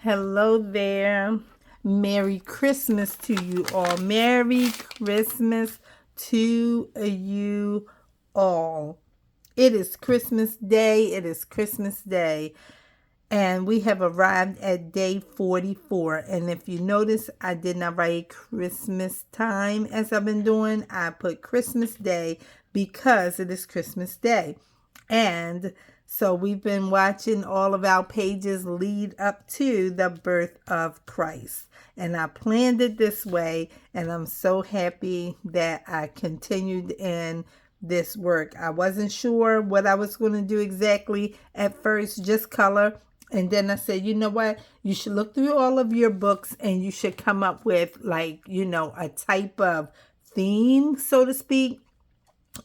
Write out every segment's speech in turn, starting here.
Hello there. Merry Christmas to you all. Merry Christmas to you all. It is Christmas Day. It is Christmas Day. And we have arrived at day 44. And if you notice, I did not write Christmas time as I've been doing. I put Christmas Day because it is Christmas Day. And so we've been watching all of our pages lead up to the birth of Christ. And I planned it this way. And I'm so happy that I continued in this work. I wasn't sure what I was going to do exactly at first, just color. And then I said, you know what? You should look through all of your books and you should come up with a type of theme, so to speak.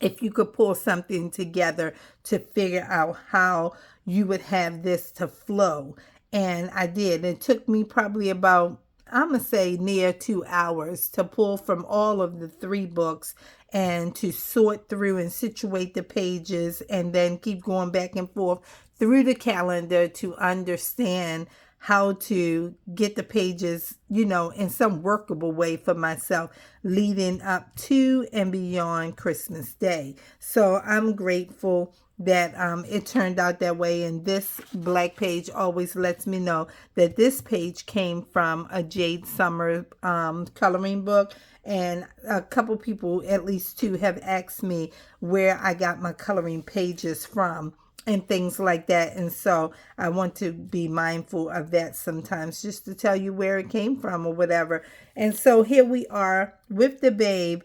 If you could pull something together to figure out how you would have this to flow. And I did. It took me probably about, I'm going to say near 2 hours to pull from all of the 3 books and to sort through and situate the pages and then keep going back and forth through the calendar to understand how to get the pages, in some workable way for myself leading up to and beyond Christmas Day. So I'm grateful that it turned out that way. And this black page always lets me know that this page came from a Jade Summer coloring book. And a couple people, at least 2, have asked me where I got my coloring pages from and things like that. And so I want to be mindful of that sometimes, just to tell you where it came from or whatever. And so here we are with the babe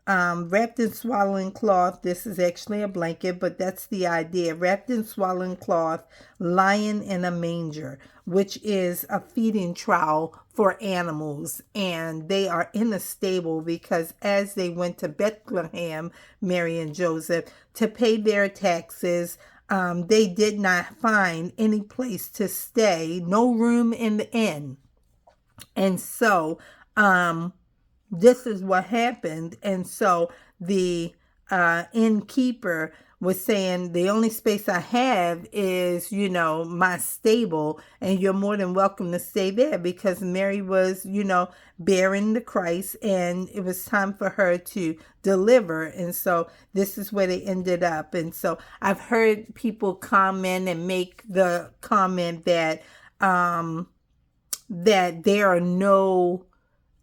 wrapped in swaddling cloth. This is actually a blanket, but that's the idea. Wrapped in swaddling cloth, lying in a manger, which is a feeding trough for animals. And they are in a stable because as they went to Bethlehem, Mary and Joseph, to pay their taxes, they did not find any place to stay, no room in the inn. And so this is what happened. And so the innkeeper was saying, the only space I have is, my stable, and you're more than welcome to stay there, because Mary was, bearing the Christ and it was time for her to deliver. And so this is where they ended up. And so I've heard people comment and make the comment that that there are no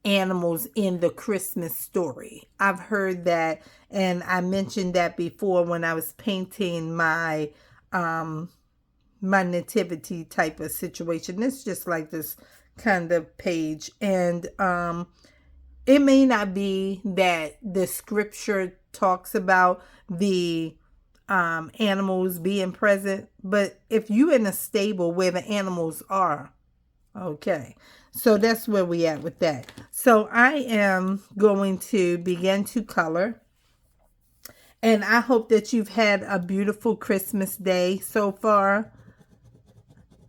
animals in the Christmas story. I've heard that, and I mentioned that before when I was painting my my nativity type of situation. It's just like this kind of page, and it may not be that the scripture talks about the animals being present, but if you're in a stable where the animals are, okay, so that's where we at with that. So I am going to begin to color. And I hope that you've had a beautiful Christmas day so far.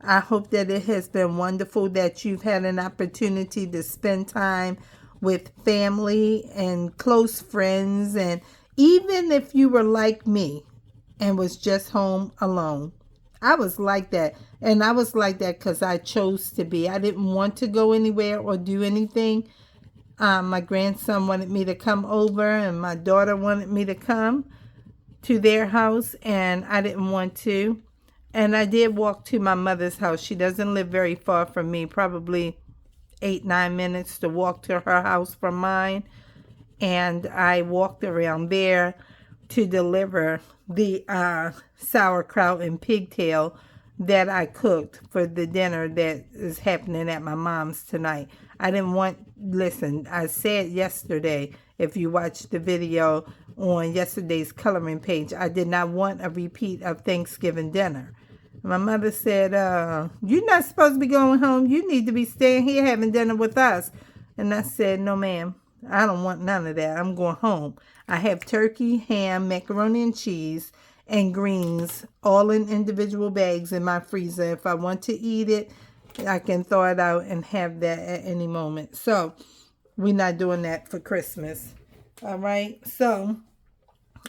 I hope that it has been wonderful, that you've had an opportunity to spend time with family and close friends. And even if you were like me and was just home alone, I was like that. And I was like that because I chose to be. I didn't want to go anywhere or do anything. My grandson wanted me to come over, and my daughter wanted me to come to their house, and I didn't want to. And I did walk to my mother's house. She doesn't live very far from me, probably 8-9 minutes to walk to her house from mine. And I walked around there to deliver the sauerkraut and pigtail that I cooked for the dinner that is happening at my mom's tonight. I didn't want, listen, I said yesterday, if you watched the video on yesterday's coloring page, I did not want a repeat of Thanksgiving dinner. My mother said, you're not supposed to be going home. You need to be staying here having dinner with us. And I said, no, ma'am, I don't want none of that. I'm going home. I have turkey, ham, macaroni and cheese, and greens, all in individual bags in my freezer. If I want to eat it, I can throw it out and have that at any moment. So we're not doing that for Christmas. All right. So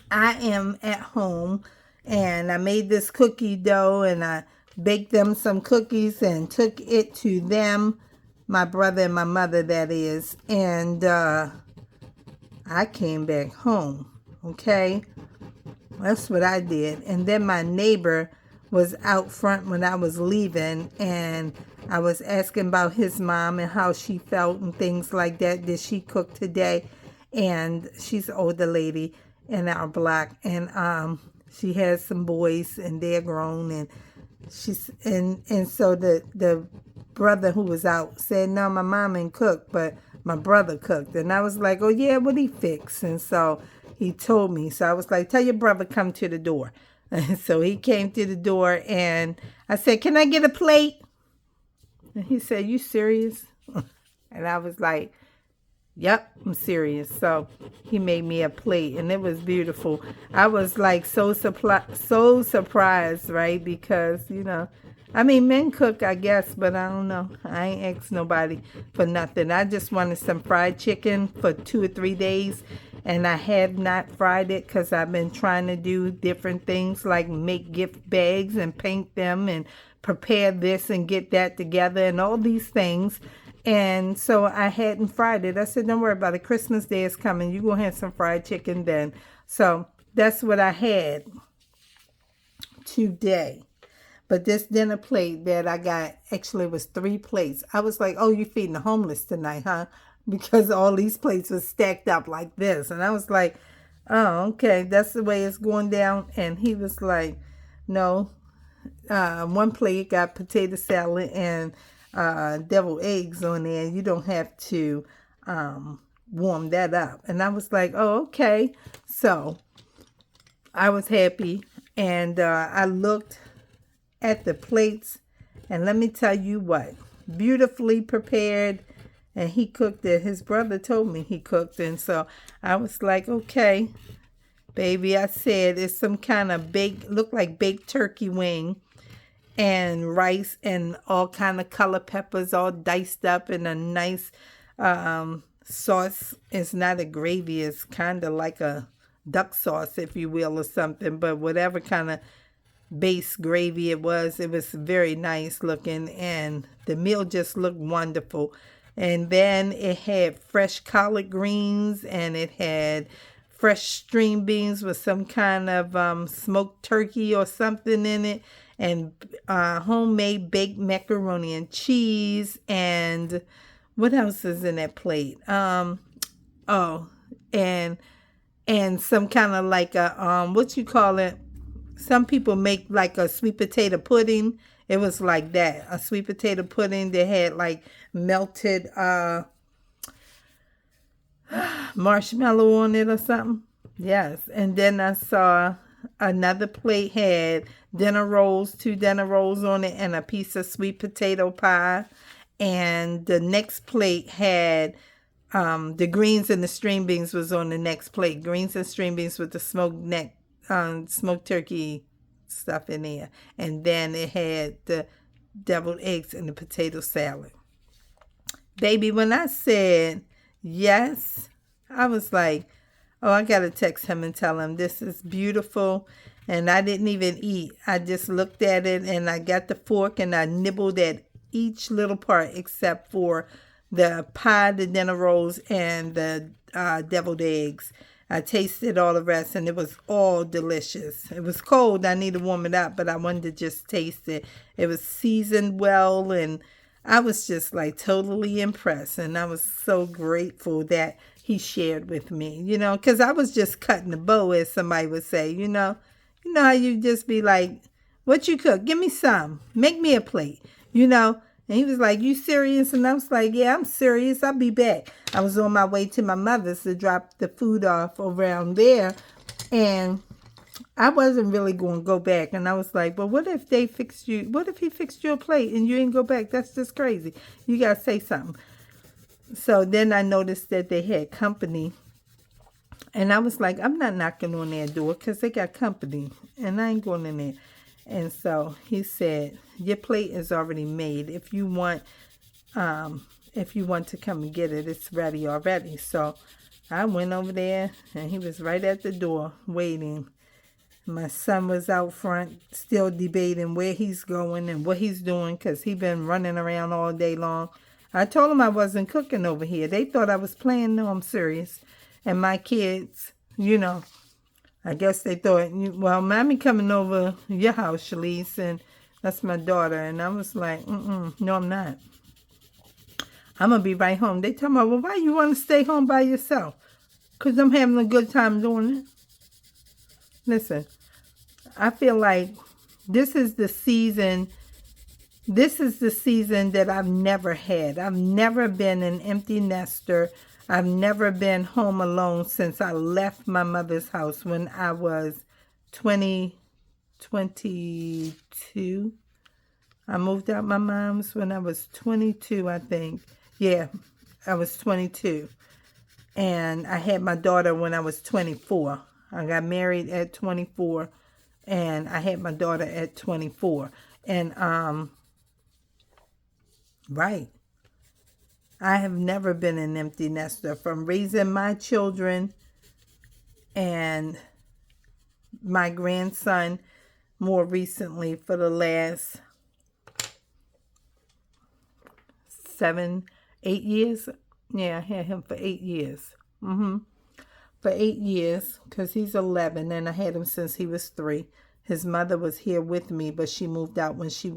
I am at home, and I made this cookie dough, and I baked them some cookies and took it to them, my brother and my mother, that is. And I came back home. Okay, that's what I did. And then my neighbor was out front when I was leaving, and I was asking about his mom and how she felt and things like that. Did she cook today? And she's an older lady in our block, and she has some boys, and they're grown, and so the brother who was out said, no, my mom ain't cooked, but my brother cooked. And I was like, oh yeah, what he fix? And so he told me. So I was like, tell your brother come to the door. And so he came to the door, and I said, can I get a plate? And he said, you serious? And I was like, yep, I'm serious. So he made me a plate, and it was beautiful. I was like so surprised, right? Because, I mean, men cook, I guess, but I don't know. I ain't asked nobody for nothing. I just wanted some fried chicken for 2 or 3 days, and I have not fried it because I've been trying to do different things like make gift bags and paint them and prepare this and get that together and all these things. And so I hadn't fried it. I said, don't worry about it. Christmas Day is coming. You're going to have some fried chicken then. So that's what I had today. But this dinner plate that I got actually was 3 plates. I was like, oh, you feeding the homeless tonight, huh? Because all these plates were stacked up like this. And I was like, oh, okay, that's the way it's going down. And he was like, no. One plate got potato salad and deviled eggs on there. You don't have to warm that up. And I was like, oh, okay. So I was happy. And I looked at the plates, and let me tell you what, beautifully prepared. And he cooked it. His brother told me he cooked, and so I was like, okay, baby. I said it's some kind of look like baked turkey wing and rice and all kind of color peppers all diced up in a nice sauce. It's not a gravy. It's kind of like a duck sauce, if you will, or something, but whatever kind of base gravy it was very nice looking, and the meal just looked wonderful. And then it had fresh collard greens, and it had fresh string beans with some kind of smoked turkey or something in it, and homemade baked macaroni and cheese. And what else is in that plate? And some kind of like a what you call it? Some people make like a sweet potato pudding. It was like that, a sweet potato pudding that had like melted marshmallow on it or something. Yes. And then I saw another plate had 2 dinner rolls on it, and a piece of sweet potato pie. And the next plate had the greens and the string beans was on the next plate. Greens and string beans with the smoked turkey stuff in there. And then it had the deviled eggs and the potato salad. Baby, when I said yes, I was like, oh, I got to text him and tell him this is beautiful. And I didn't even eat. I just looked at it, and I got the fork, and I nibbled at each little part except for the pie, the dinner rolls, and the deviled eggs. I tasted all the rest, and it was all delicious. It was cold. I need to warm it up, but I wanted to just taste it. It was seasoned well, and I was just like totally impressed. And I was so grateful that he shared with me, because I was just cutting the bow, as somebody would say, You know how you just be like, what you cook? Give me some. Make me a plate, And he was like, you serious? And I was like, yeah, I'm serious. I'll be back. I was on my way to my mother's to drop the food off around there. And I wasn't really going to go back. And I was like, but what if he fixed you a plate and you didn't go back? That's just crazy. You got to say something. So then I noticed that they had company. And I was like, I'm not knocking on their door because they got company. And I ain't going in there. And so he said, your plate is already made. If you want to come and get it, it's ready already. So I went over there, and he was right at the door waiting. My son was out front still debating where he's going and what he's doing because he been running around all day long. I told him I wasn't cooking over here. They thought I was playing. No, I'm serious. And my kids, I guess they thought, well, mommy coming over your house, Shalise, and that's my daughter. And I was like, no, I'm not. I'm going to be right home. They tell me, well, why you want to stay home by yourself? Because I'm having a good time doing it. Listen, I feel like this is the season that I've never had. I've never been an empty nester. I've never been home alone since I left my mother's house when I was 22. I moved out my mom's when I was 22, I think. Yeah, I was 22. And I had my daughter when I was 24. I got married at 24 and I had my daughter at 24. And right. I have never been an empty nester from raising my children and my grandson more recently for the last 7, 8 years. Yeah, I had him for 8 years. For 8 years, because he's 11, and I had him since he was 3. His mother was here with me, but she moved out when he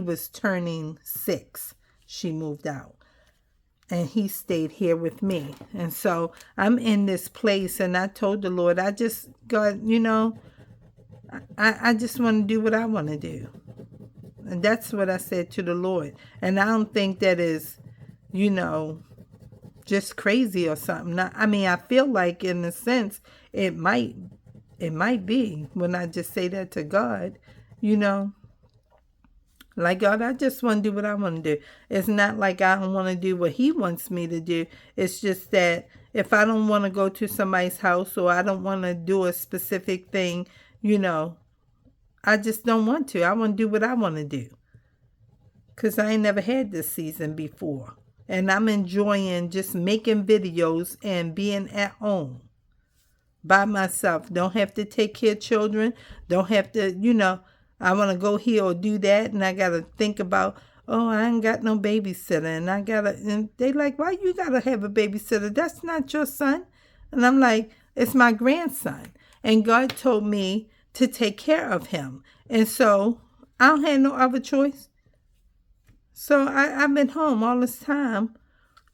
was turning 6. She moved out. And he stayed here with me. And so I'm in this place, and I told the Lord, I just want to do what I want to do. And that's what I said to the Lord. And I don't think that is, just crazy or something. I feel like in a sense it might be when I just say that to God, like, God, I just want to do what I want to do. It's not like I don't want to do what he wants me to do. It's just that if I don't want to go to somebody's house or I don't want to do a specific thing, I just don't want to. I want to do what I want to do. Because I ain't never had this season before. And I'm enjoying just making videos and being at home by myself. Don't have to take care of children. Don't have to, I want to go here or do that. And I got to think about, I ain't got no babysitter. And they like, why you got to have a babysitter? That's not your son. And I'm like, it's my grandson. And God told me to take care of him. And so I don't have no other choice. So I've been home all this time,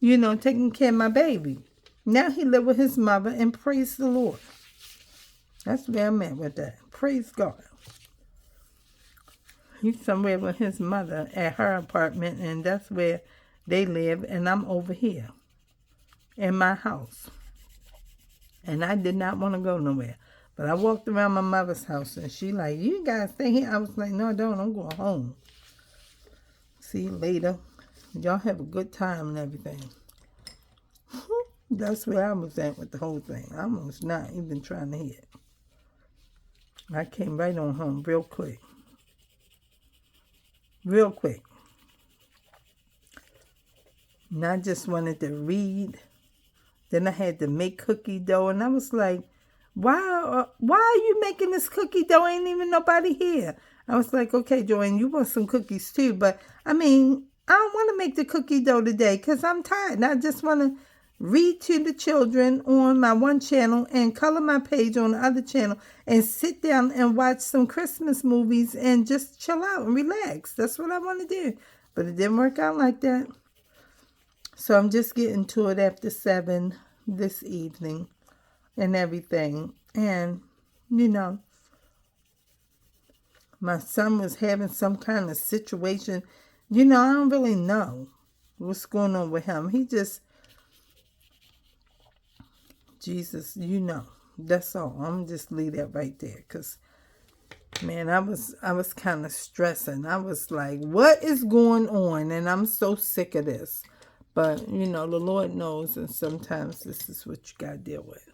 taking care of my baby. Now he live with his mother, and praise the Lord. That's where I'm at with that. Praise God. He's somewhere with his mother at her apartment, and that's where they live, and I'm over here in my house. And I did not want to go nowhere. But I walked around my mother's house, and she like, you guys stay here? I was like, no, I don't. I'm going home. See you later. Y'all have a good time and everything. That's where I was at with the whole thing. I was not even trying to hear it. I came right on home real quick. Real quick. And I just wanted to read. Then I had to make cookie dough. And I was like, why are you making this cookie dough? Ain't even nobody here. I was like, okay, Joanne, you want some cookies too. But, I don't want to make the cookie dough today because I'm tired. And I just want to read to the children on my one channel and color my page on the other channel and sit down and watch some Christmas movies and just chill out and relax. That's what I want to do. But it didn't work out like that. So I'm just getting to it after 7 this evening and everything. And, my son was having some kind of situation. I don't really know what's going on with him. He just, Jesus, that's all. I'm just leave that right there. Because, man, I was kind of stressing. I was like, what is going on? And I'm so sick of this. But, the Lord knows. And sometimes this is what you got to deal with.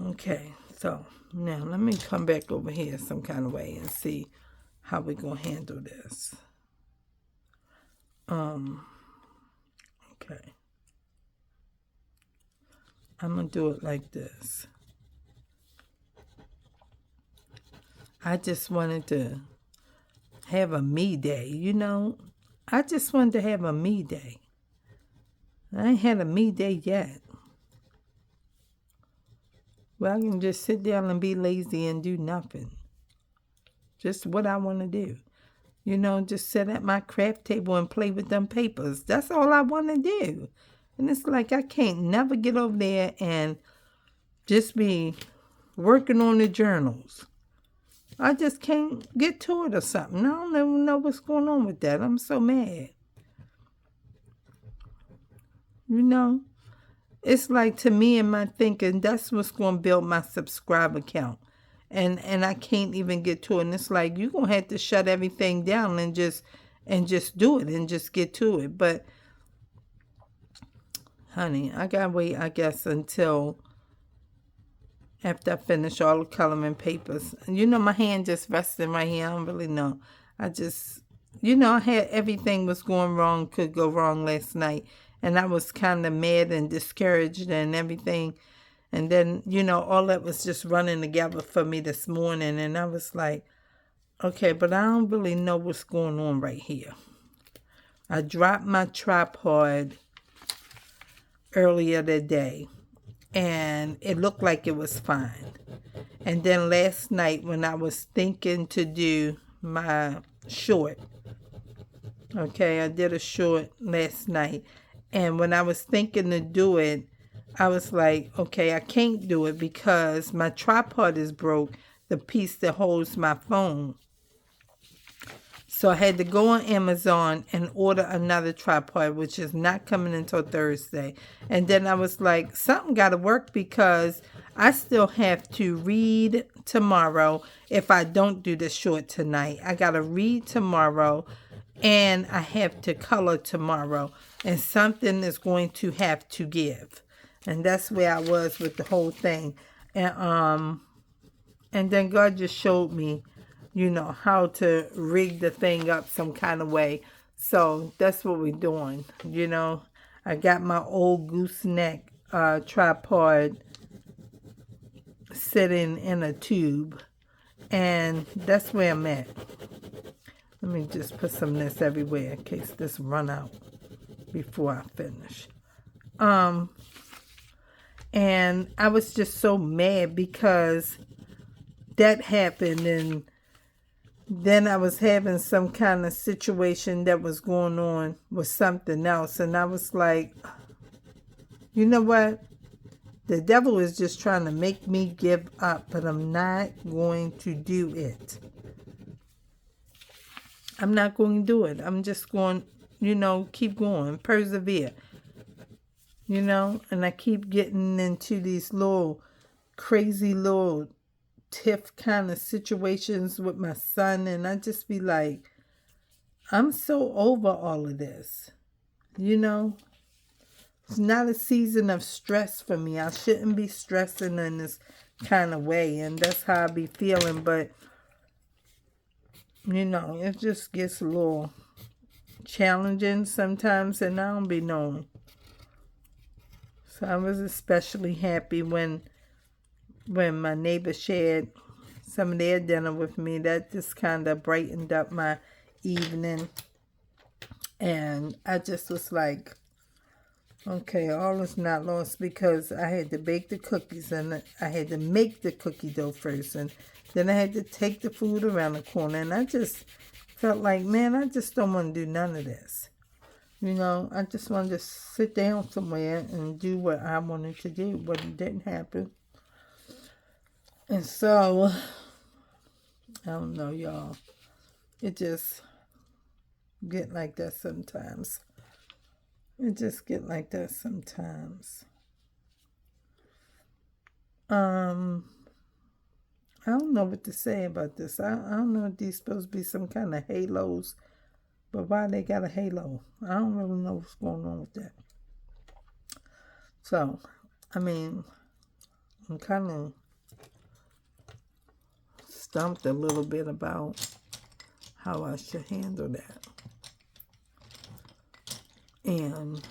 Okay, so now let me come back over here some kind of way and see how we're going to handle this. Okay. I'm going to do it like this. I just wanted to have a me day, you know. I just wanted to have a me day. I ain't had a me day yet. Well, I can just sit down and be lazy and do nothing. Just what I want to do. You know, just sit at my craft table and play with them papers. That's all I want to do. And it's like I can't never get over there and just be working on the journals. I just can't get to it or something. I don't even know what's going on with that. I'm so mad. You know, it's like to me and my thinking, that's what's going to build my subscriber count. And I can't even get to it. And it's like, you're going to have to shut everything down and just do it and just get to it. But, honey, I got to wait, I guess, until after I finish all the coloring papers. You know, my hand just resting right here. I don't really know. I just, you know, I had everything was going wrong, could go wrong last night. And I was kind of mad and discouraged and everything. And then, you know, all that was just running together for me this morning. And I was like, okay, but I don't really know what's going on right here. I dropped my tripod earlier today. And it looked like it was fine. And then last night when I was thinking to do my short, okay, I did a short last night. And when I was thinking to do it, I was like, okay, I can't do it because my tripod is broke, the piece that holds my phone. So I had to go on Amazon and order another tripod, which is not coming until Thursday. And then I was like, something got to work because I still have to read tomorrow if I don't do the short tonight. I got to read tomorrow and I have to color tomorrow. And something is going to have to give. And that's where I was with the whole thing. And then God just showed me, you know, how to rig the thing up some kind of way. So that's what we're doing. You know, I got my old gooseneck tripod sitting in a tube. And that's where I'm at. Let me just put some of this everywhere in case this run out before I finish. And I was just so mad because that happened, and then I was having some kind of situation that was going on with something else, and I was like, you know what? The devil is just trying to make me give up, but I'm not going to do it. I'm not going to do it. I'm just going, you know, keep going, persevere. You know, and I keep getting into these little crazy little tiff kind of situations with my son, and I just be like, I'm so over all of this. You know, it's not a season of stress for me. I shouldn't be stressing in this kind of way, and that's how I be feeling. But you know, it just gets a little challenging sometimes, and I don't be knowing. So I was especially happy when my neighbor shared some of their dinner with me. That just kind of brightened up my evening. And I just was like, okay, all is not lost, because I had to bake the cookies and I had to make the cookie dough first. And then I had to take the food around the corner. And I just felt like, man, I just don't want to do none of this. You know, I just wanted to sit down somewhere and do what I wanted to do, but it didn't happen. And so, I don't know, y'all. It just get like that sometimes. It just get like that sometimes. I don't know what to say about this. I don't know if these supposed to be some kind of halos. But why they got a halo? I don't really know what's going on with that. So, I mean, I'm kind of stumped a little bit about how I should handle that. And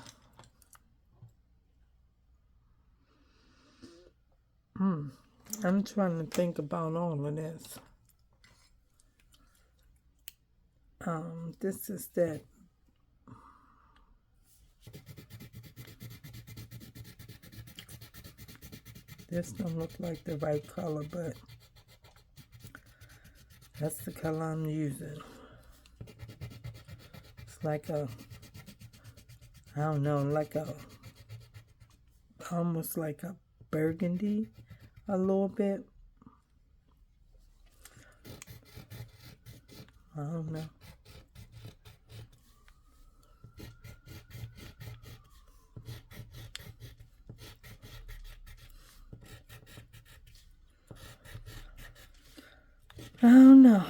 I'm trying to think about all of this. This is that. This don't look like the right color, but that's the color I'm using. It's like a, I don't know, like a, almost like a burgundy a little bit. I don't know. I don't know.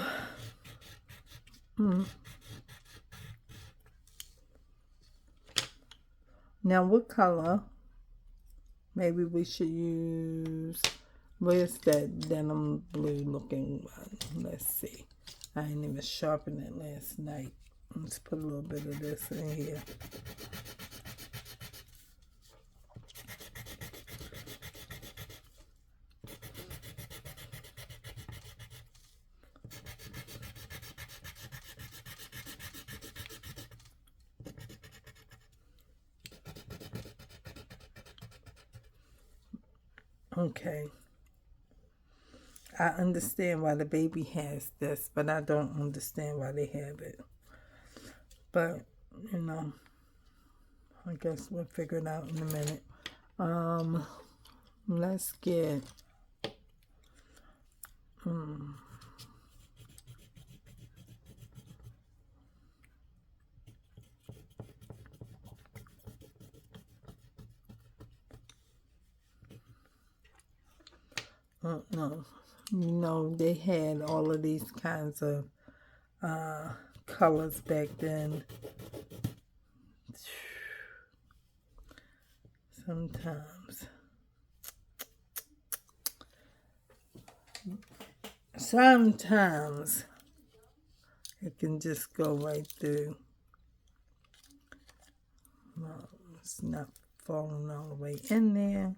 Now, what color? Maybe we should use, where's that denim blue looking one? Let's see. I didn't even sharpen it last night. Let's put a little bit of this in here. Okay. I understand why the baby has this, but I don't understand why they have it. But, you know, I guess we'll figure it out in a minute. Let's get, no, you know, they had all of these kinds of colors back then. Sometimes it can just go right through. No, it's not falling all the way in there.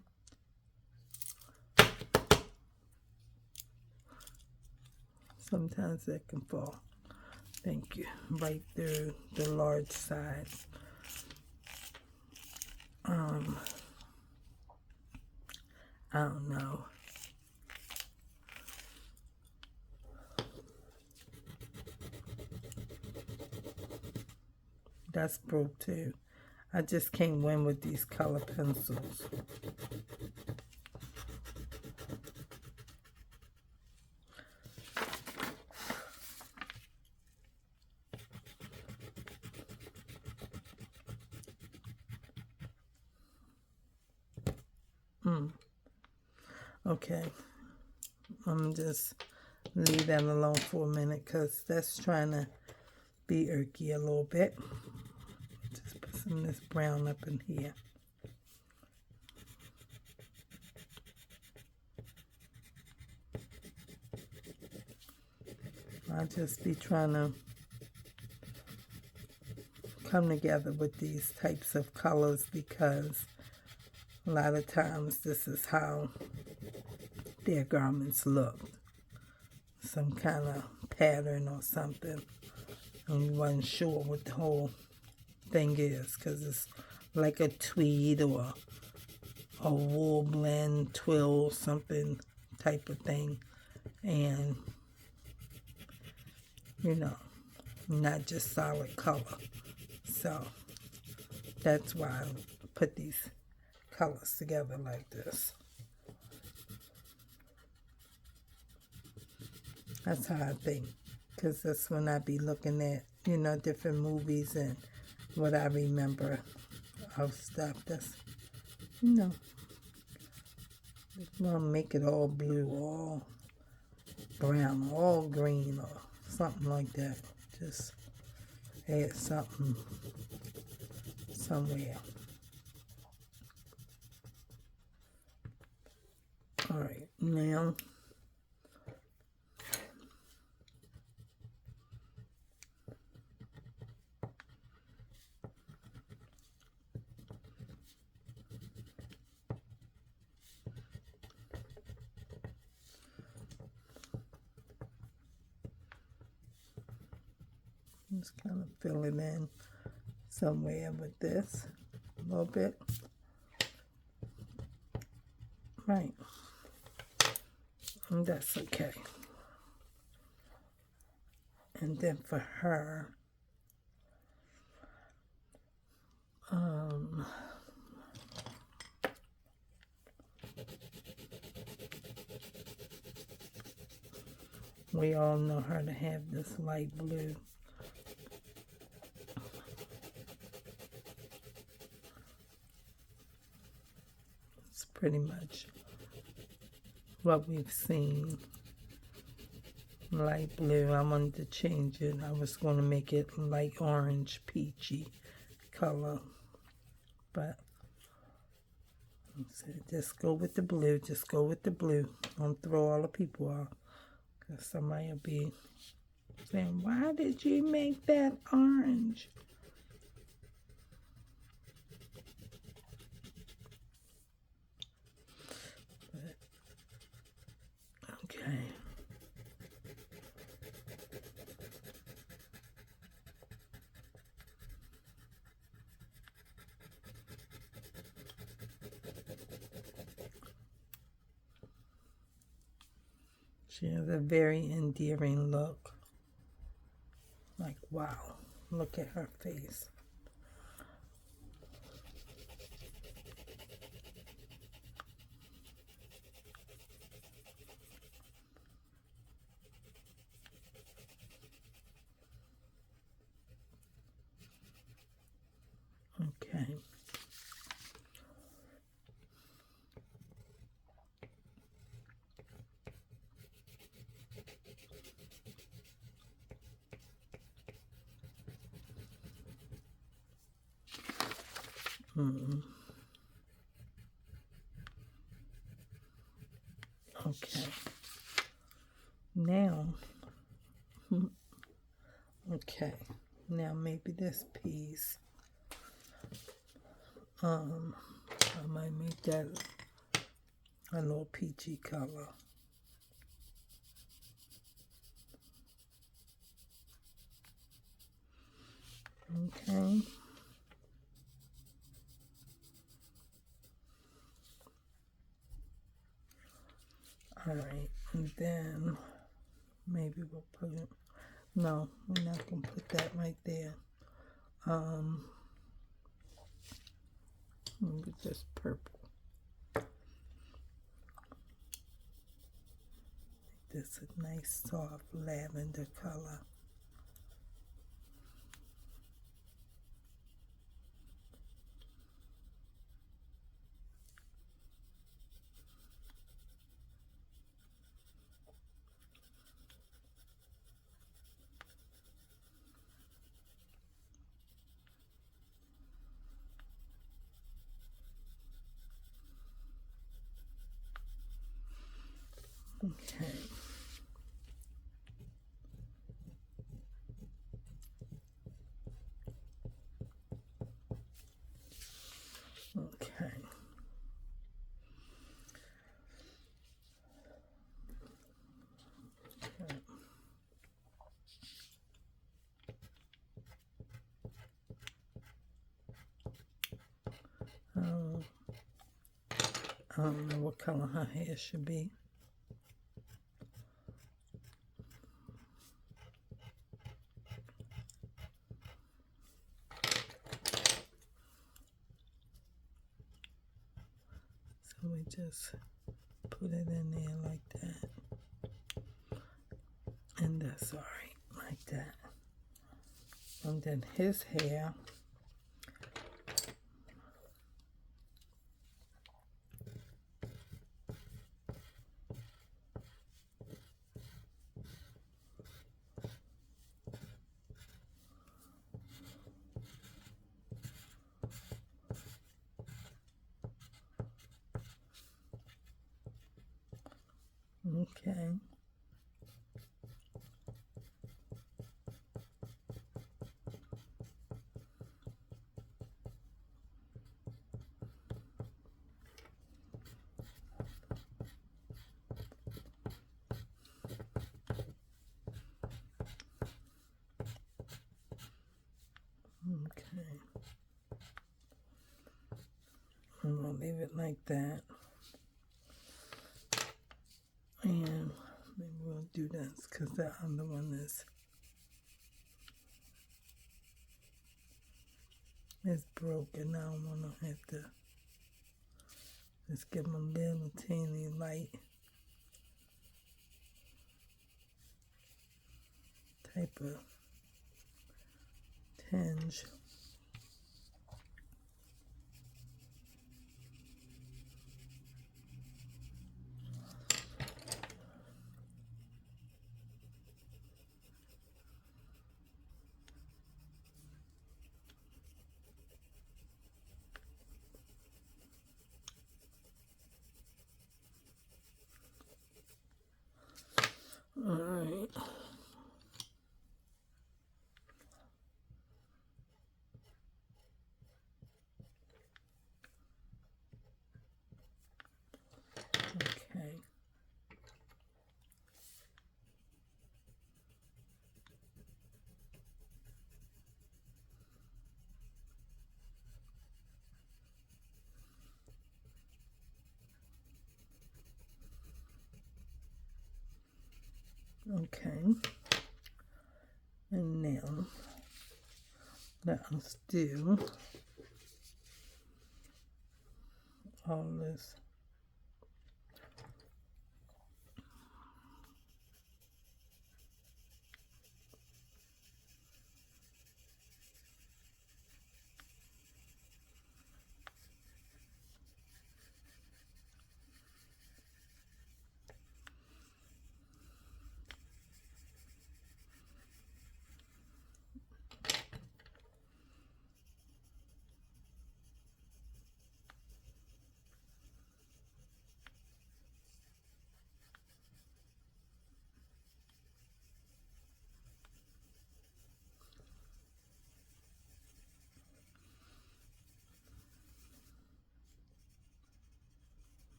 Sometimes that can fall. Thank you. Right through the large size. I don't know. That's broke too. I just can't win with these color pencils. Okay. I'm just leave that alone for a minute because that's trying to be irky a little bit. Just put some of this brown up in here. I'll just be trying to come together with these types of colors because a lot of times this is how their garments look. Some kind of pattern or something. And we wasn't sure what the whole thing is because it's like a tweed or a wool blend, twill, something type of thing. And, you know, not just solid color. So that's why I put these colors together like this. That's how I think. Because that's when I be looking at, you know, different movies and what I remember of stuff. That's, you know, I'm going to make it all blue, all brown, all green or something like that. Just add something somewhere. All right, now Just kind of fill it in somewhere with this a little bit. Right. And that's okay. And then for her, we all know her to have this light blue. It's pretty much what we've seen. Light blue. I wanted to change it. I was going to make it light orange, peachy color. But I said, just go with the blue. Just go with the blue. Don't throw all the people off. Because somebody will be saying, why did you make that orange? But, okay. She has a very endearing look. Like, wow, look at her face. Okay. Okay. Now, okay. Now maybe this piece, I might make that a little peachy color. Okay. All right, and then maybe we'll put it, no, we're not going to put that right there. Maybe just purple. This is a nice soft lavender color. Okay. Okay. I don't know what color her hair should be. So we just put it in there like that. And that's all right, like that. And then his hair, okay. Okay. I'm going to leave it like that. And maybe we'll do this because the other one is broken. I don't want to have to just give them a little teeny light type of tinge. All right. Okay. Okay. And now let us do all this.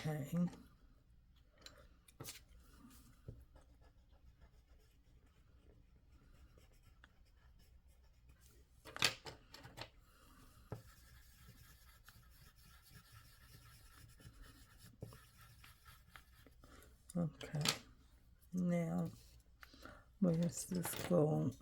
Okay. Okay. Now, where's this gold?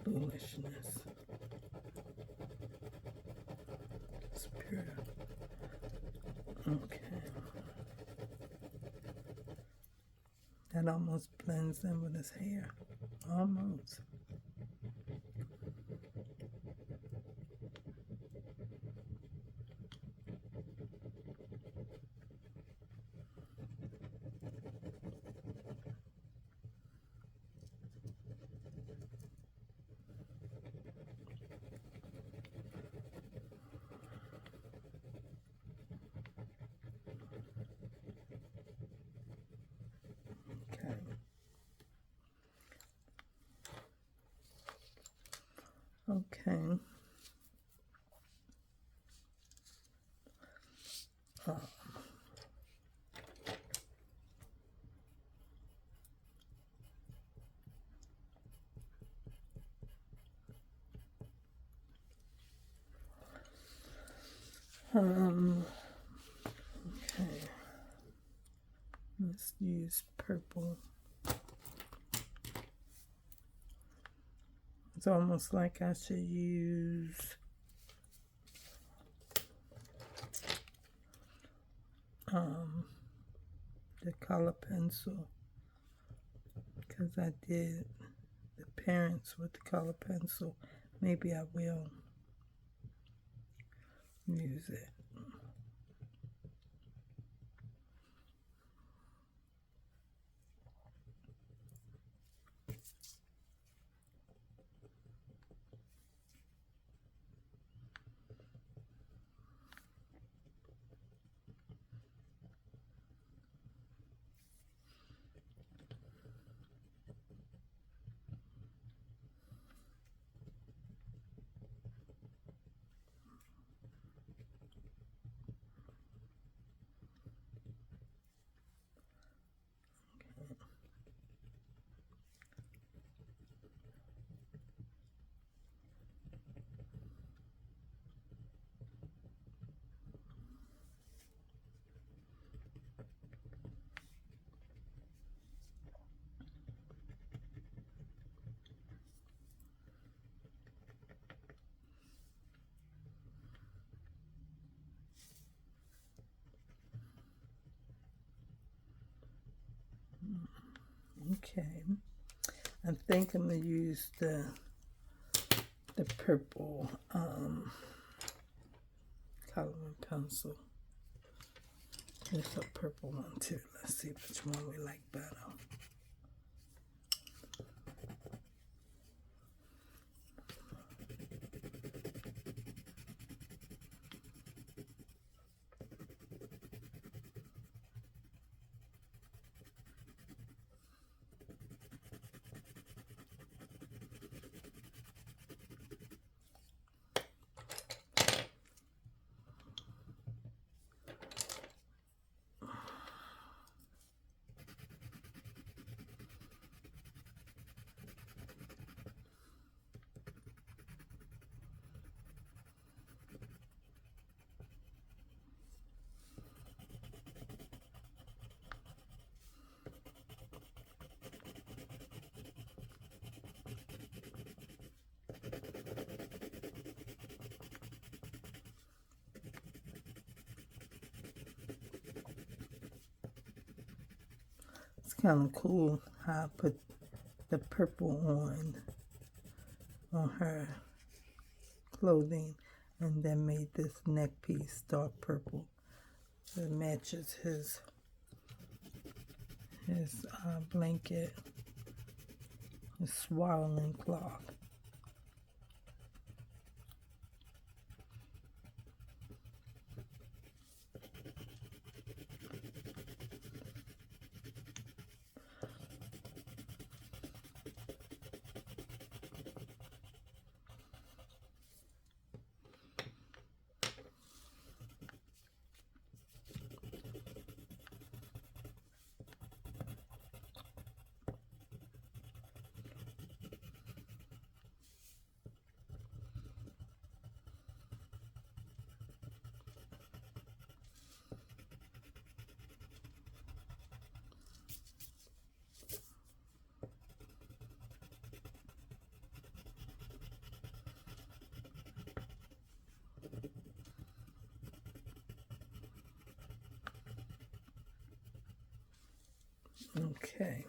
Foolishness. Spirit. Okay. That almost blends in with his hair. Almost. Okay. Okay. Okay. Let's use purple. It's almost like I should use the color pencil because I did the parents with the color pencil. Maybe I will use it. Okay, I think I'm gonna use the purple coloring pencil. There's a purple one too. Let's see which one we like better. It's kind of cool how I put the purple on her clothing and then made this neck piece dark purple. It matches his blanket, his swaddling cloth. Okay.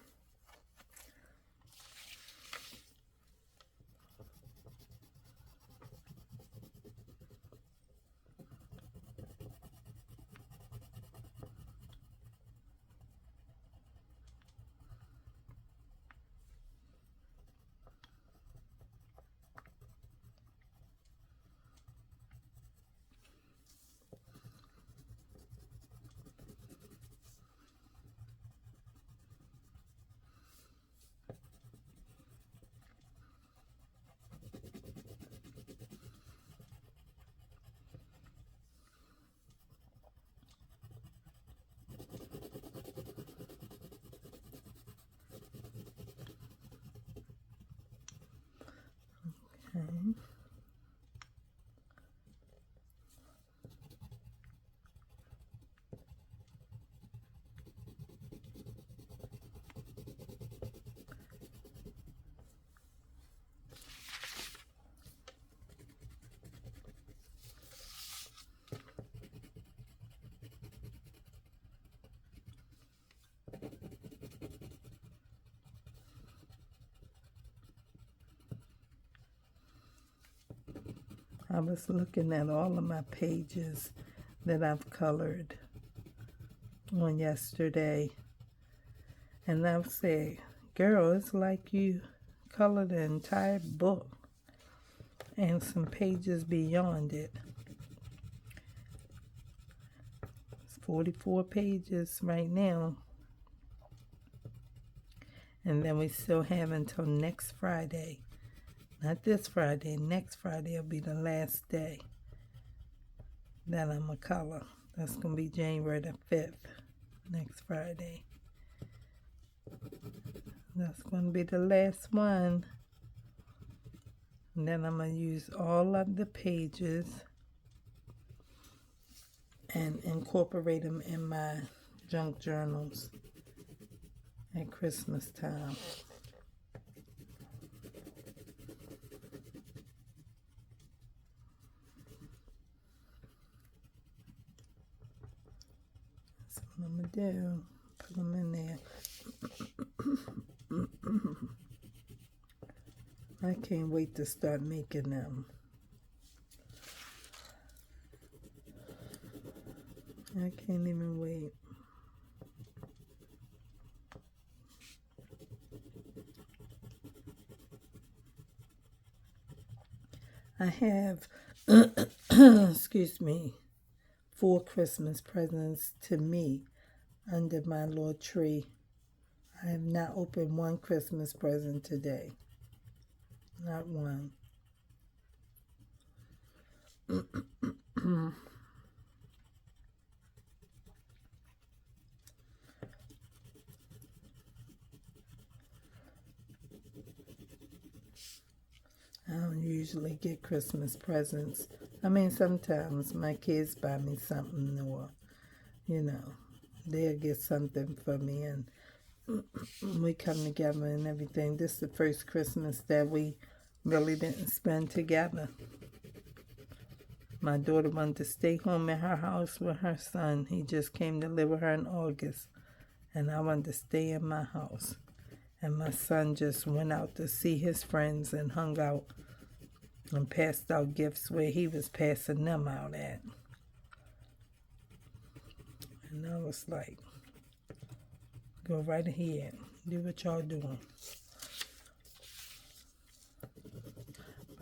Okay. I was looking at all of my pages that I've colored on yesterday, and I've said, girl, it's like you colored the entire book and some pages beyond it. It's 44 pages right now. And then we still have until next Friday. Not this Friday. Next Friday will be the last day that I'm a color. That's going to be January the 5th. Next Friday. That's going to be the last one. And then I'm going to use all of the pages and incorporate them in my junk journals at Christmas time. That's what I'm going to do. Put them in there. I can't wait to start making them. I can't even wait. I have, excuse me, 4 Christmas presents to me under my little tree. I have not opened one Christmas present today. Not one. I don't usually get Christmas presents. I mean, sometimes my kids buy me something, or, they'll get something for me, and we come together and everything. This is the first Christmas that we really didn't spend together. My daughter wanted to stay home at her house with her son. He just came to live with her in August, and I wanted to stay in my house. And my son just went out to see his friends and hung out and passed out gifts where he was passing them out at. And I was like, go right ahead. Do what y'all doing.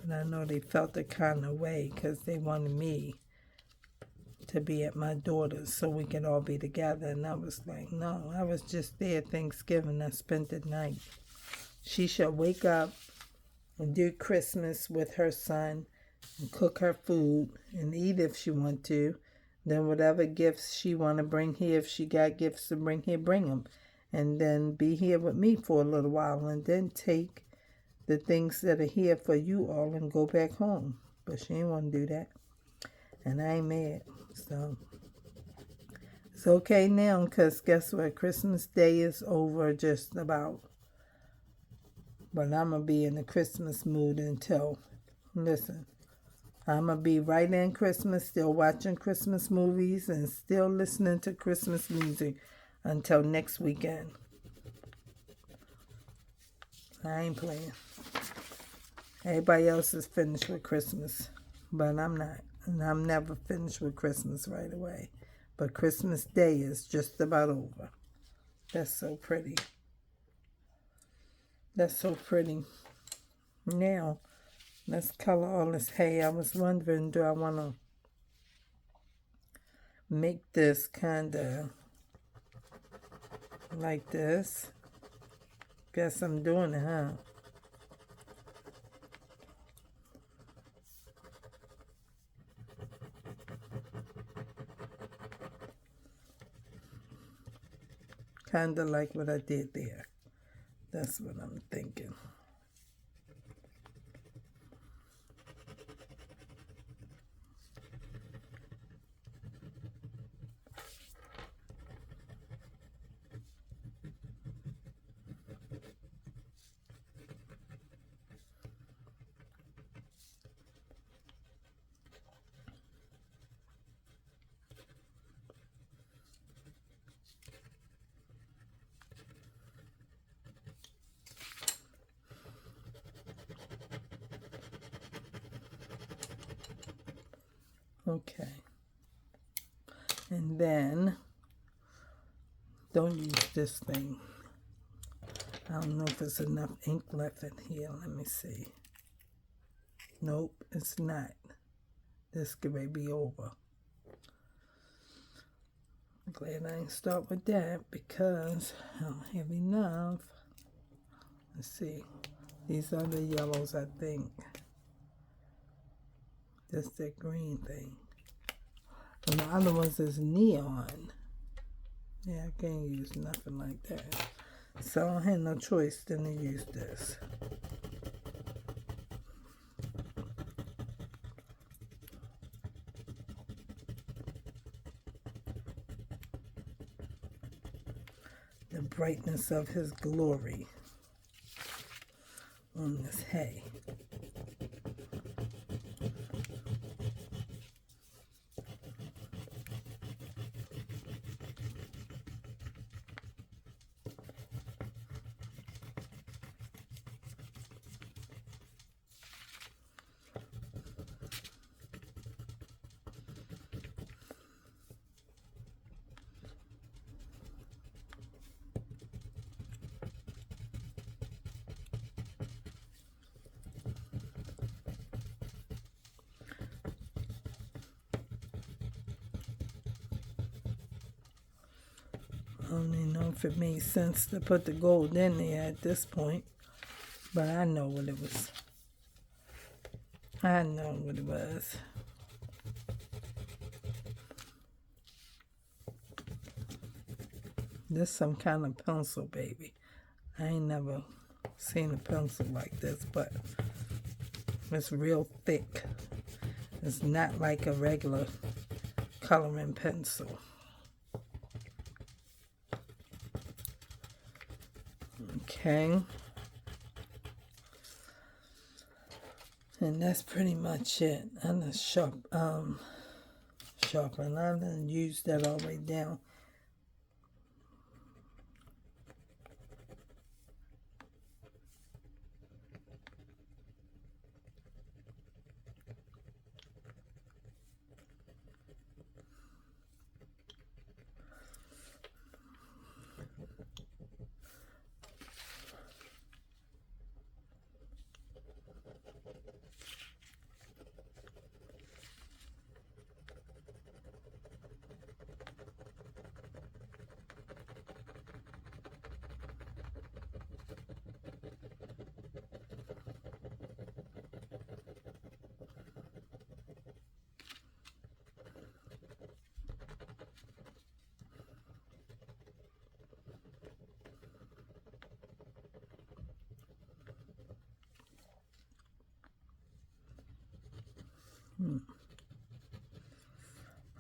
But I know they felt the kind of way because they wanted me to be at my daughter's so we could all be together. And I was like, no, I was just there Thanksgiving. I spent the night. She should wake up and do Christmas with her son and cook her food and eat if she want to. Then whatever gifts she want to bring here, if she got gifts to bring here, bring them. And then be here with me for a little while and then take the things that are here for you all and go back home. But she didn't want to do that. And I ain't mad. So it's okay now, because guess what? Christmas Day is over just about. But I'm going to be in the Christmas mood until, listen, I'm going to be right in Christmas, still watching Christmas movies and still listening to Christmas music until next weekend. I ain't playing. Everybody else is finished with Christmas, but I'm not. And I'm never finished with Christmas right away. But Christmas Day is just about over. That's so pretty. That's so pretty. Now, let's color all this hay. I was wondering, do I want to make this kind of like this? Guess I'm doing it, huh? Kind of like what I did there. That's what I'm thinking. Okay. And then, don't use this thing. I don't know if there's enough ink left in here. Let me see. Nope, it's not. This could be over. I'm glad I didn't start with that because I don't have enough. Let's see. These are the yellows, I think. That's that green thing. And the other ones is neon. Yeah, I can't use nothing like that. So I had no choice than to use this. The brightness of his glory on this hay. I don't even know if it made sense to put the gold in there at this point, but I know what it was. I know what it was. This some kind of pencil, baby. I ain't never seen a pencil like this, but it's real thick. It's not like a regular coloring pencil. Okay. And that's pretty much it. I'm gonna sharpen. I'm gonna use that all the way down.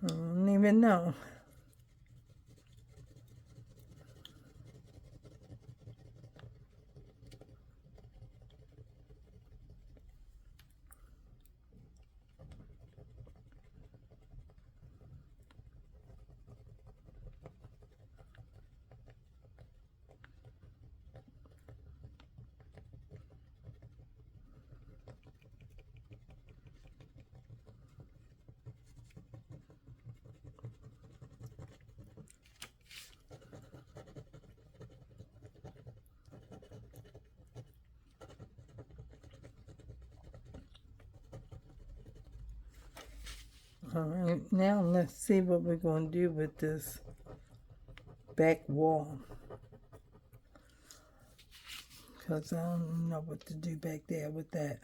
I don't even know. All right, now let's see what we're going to do with this back wall. Because I don't know what to do back there with that.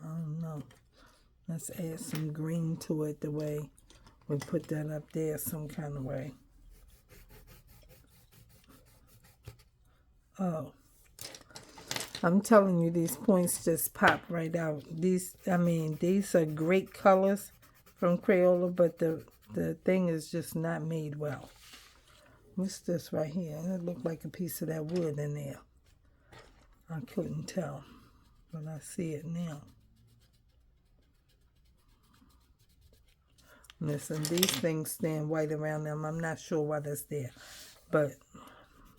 I don't know. Let's add some green to it the way we put that up there some kind of way. Oh. I'm telling you, these points just pop right out. These are great colors from Crayola, but the thing is just not made well. What's this right here? It looked like a piece of that wood in there. I couldn't tell, but I see it now. Listen, these things stand white around them. I'm not sure why that's there, but,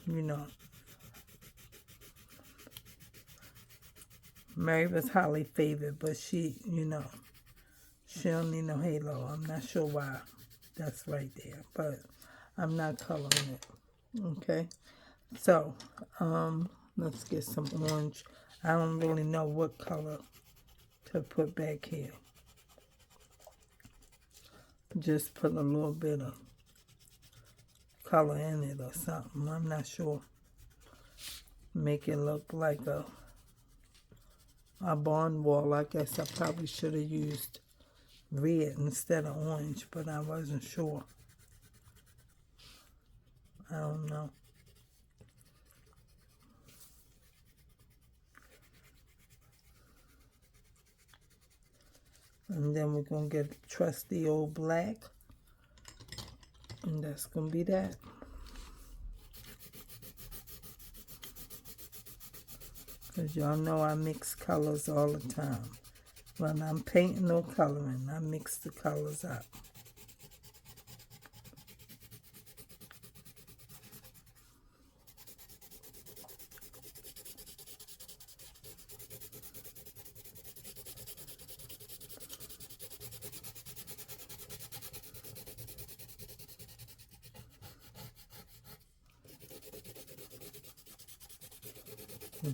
you know. Mary was highly favored, but she, she don't need no halo. I'm not sure why that's right there, but I'm not coloring it. Okay, so let's get some orange. I don't really know what color to put back here. Just put a little bit of color in it or something. I'm not sure. Make it look like a barn wall. I guess I probably should have used red instead of orange, but I wasn't sure. I don't know. And then we're going to get trusty old black. And that's going to be that. Because y'all know I mix colors all the time. When I'm painting or coloring, I mix the colors up.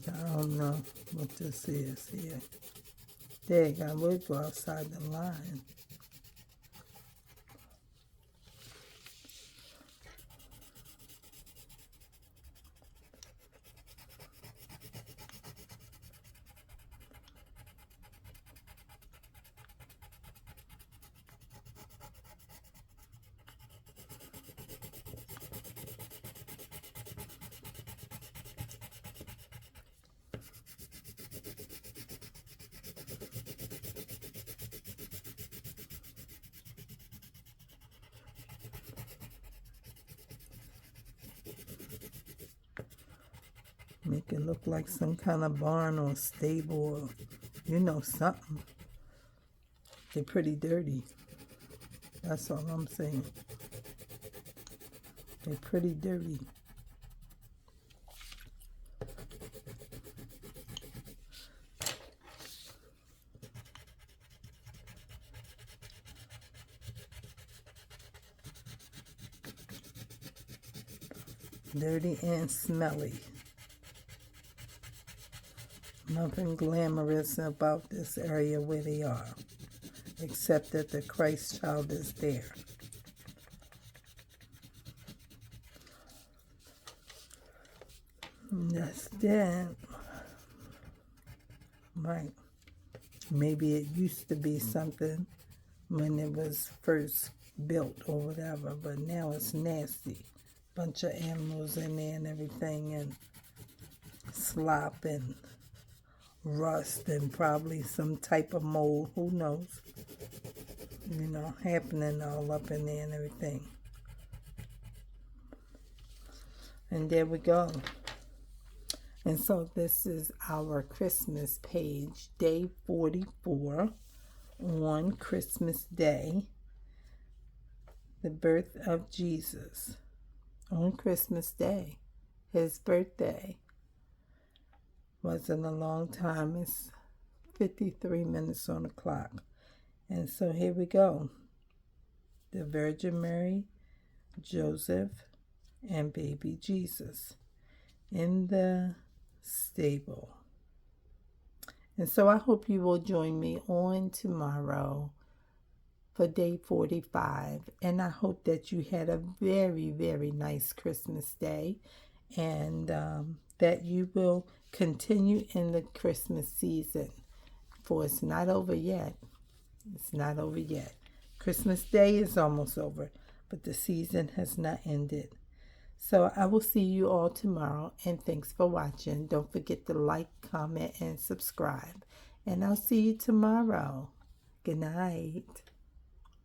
I don't know what this is here. There you go. We'll go outside the line. Make it look like some kind of barn or stable or, something. They're pretty dirty. That's all I'm saying. They're pretty dirty. Dirty and smelly. Nothing glamorous about this area where they are, except that the Christ child is there. And that's that. Right. Maybe it used to be something when it was first built or whatever, but now it's nasty. Bunch of animals in there and everything, and slop and rust and probably some type of mold, who knows, happening all up in there and everything. And there we go. And so this is our Christmas page, day 44, on Christmas Day, the birth of Jesus. On Christmas Day, his birthday. Wasn't a long time. It's 53 minutes on the clock. And so here we go. The Virgin Mary, Joseph, and baby Jesus in the stable. And so I hope you will join me on tomorrow for day 45. And I hope that you had a very, very nice Christmas day, and that you will continue in the Christmas season, for it's not over yet. It's not over yet. Christmas Day is almost over, but the season has not ended. So I will see you all tomorrow, and thanks for watching. Don't forget to like, comment, and subscribe. And I'll see you tomorrow. Good night.